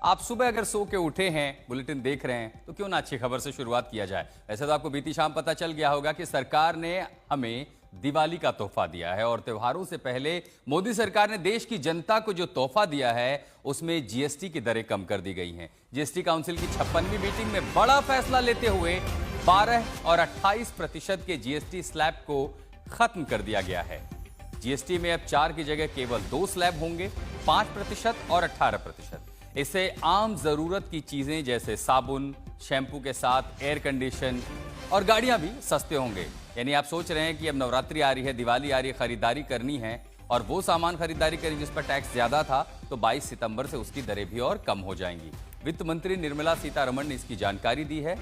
आप सुबह अगर सो के उठे हैं, बुलेटिन देख रहे हैं, तो क्यों ना अच्छी खबर से शुरुआत किया जाए। वैसे तो आपको बीती शाम पता चल गया होगा कि सरकार ने हमें दिवाली का तोहफा दिया है और त्योहारों से पहले मोदी सरकार ने देश की जनता को जो तोहफा दिया है उसमें जीएसटी की दरें कम कर दी गई हैं। जीएसटी काउंसिल की 56वीं मीटिंग में बड़ा फैसला लेते हुए 12 और 28% के जीएसटी स्लैब को खत्म कर दिया गया है। जीएसटी में अब 4 की जगह केवल 2 स्लैब होंगे, 5% और 18%। इससे आम जरूरत की चीजें जैसे साबुन, शैम्पू के साथ एयर कंडीशन और गाड़ियां भी सस्ते होंगे। यानी आप सोच रहे हैं कि अब नवरात्रि आ रही है, दिवाली आ रही है, खरीदारी करनी है और वो सामान खरीदारी करें जिस पर टैक्स ज्यादा था, तो 22 सितंबर से उसकी दरें भी और कम हो जाएंगी। वित्त मंत्री निर्मला सीतारमण ने इसकी जानकारी दी है।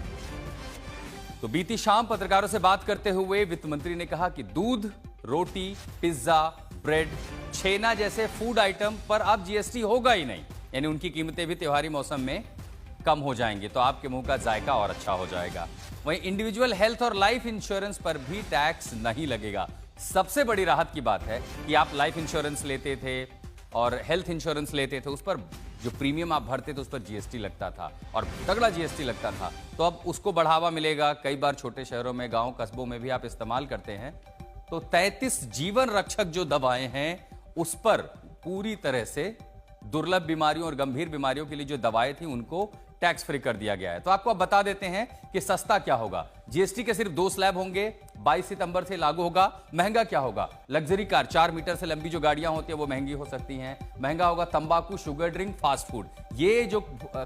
तो बीती शाम पत्रकारों से बात करते हुए वित्त मंत्री ने कहा कि दूध, रोटी, पिज्जा, ब्रेड, छेना जैसे फूड आइटम पर अब जीएसटी होगा ही नहीं। यानी उनकी कीमतें भी त्योहारी मौसम में कम हो जाएंगी, तो आपके मुंह का जायका और अच्छा हो जाएगा। वहीं इंडिविजुअल हेल्थ और लाइफ इंश्योरेंस पर भी टैक्स नहीं लगेगा। सबसे बड़ी राहत की बात है कि आप लाइफ इंश्योरेंस लेते थे और हेल्थ इंश्योरेंस लेते थे, उस पर जो प्रीमियम आप भरते थे उस पर जीएसटी लगता था और तगड़ा जीएसटी लगता था। तो अब उसको बढ़ावा मिलेगा। कई बार छोटे शहरों में, गांव कस्बों में भी आप इस्तेमाल करते हैं। तो 33 जीवन रक्षक जो दवाएं हैं उस पर पूरी तरह से दुर्लभ बीमारियों और गंभीर बीमारियों के लिए जो दवाएं थी उनको टैक्स फ्री कर दिया गया है। तो आपको अब बता देते हैं कि सस्ता क्या होगा। जीएसटी के सिर्फ 2 स्लैब होंगे, 22 सितंबर से लागू होगा। महंगा क्या होगा? लग्जरी कार, 4 मीटर से लंबी जो गाड़ियां होती है वो महंगी हो सकती हैं। महंगा होगा तंबाकू, शुगर ड्रिंक, फास्ट फूड। ये जो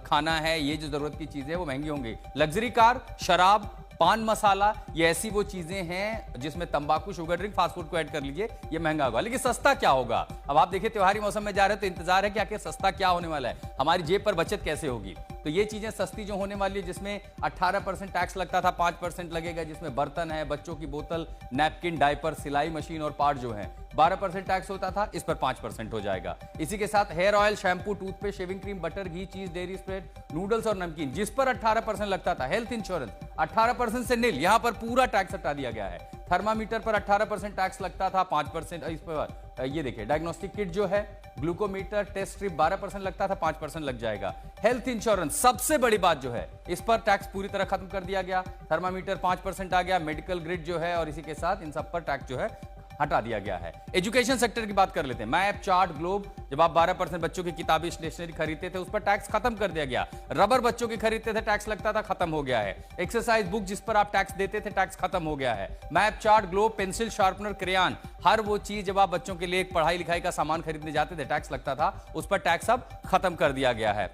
खाना है, ये जो जरूरत की चीजें वो महंगी होंगी। लग्जरी कार, शराब, पान मसाला, ये ऐसी वो चीजें हैं जिसमें तंबाकू, शुगर ड्रिंक, फास्ट फूड को ऐड कर लीजिए, ये महंगा होगा। लेकिन सस्ता क्या होगा? अब आप देखिए त्योहारी मौसम में जा रहे हैं तो इंतजार है कि आखिर सस्ता क्या होने वाला है, हमारी जेब पर बचत कैसे होगी। तो ये चीजें सस्ती जो होने वाली है, जिसमें 18% टैक्स लगता था, 5% लगेगा। जिसमें बर्तन है, बच्चों की बोतल, नैपकिन, डायपर, सिलाई मशीन और पार्ट जो है 12% टैक्स होता था, इस पर 5% हो जाएगा। इसी के साथ hair oil, shampoo, toothpaste, shaving cream, butter, घी, चीज, डेयरी स्प्रेड, नूडल्स और नमकीन, जिस पर 18% लगता था। हेल्थ इंश्योरेंस 18% से नील, यहां पर पूरा टैक्स हटा दिया गया है। थर्मामीटर पर 18% टैक्स लगता था, 5% इस पर। ये देखिए डायग्नोस्टिक किट जो है, ग्लूकोमीटर, टेस्ट स्ट्रिप 12% लगता था, 5% लग जाएगा। हेल्थ इंश्योरेंस सबसे बड़ी बात जो है, इस पर टैक्स पूरी तरह खत्म कर दिया गया। थर्मामीटर 5% आ गया, मेडिकल ग्रिड जो है और इसी के साथ इन सब पर टैक्स जो है हटा दिया गया है। एजुकेशन सेक्टर की बात कर लेते हैं। मैप, चार्ट, ग्लोब, जब आप 12% बच्चों की किताबें, स्टेशनरी खरीदते थे उस पर टैक्स खत्म कर दिया गया। रबर बच्चों की खरीदते थे, टैक्स लगता था, खत्म हो गया है। एक्सरसाइज बुक जिस पर आप टैक्स देते थे, टैक्स खत्म हो गया है। Map, chart, globe, pencil, sharpener, crayon, हर वो चीज जब आप बच्चों के लिए पढ़ाई लिखाई का सामान खरीदने जाते थे, टैक्स लगता था, उस पर टैक्स अब खत्म कर दिया गया है।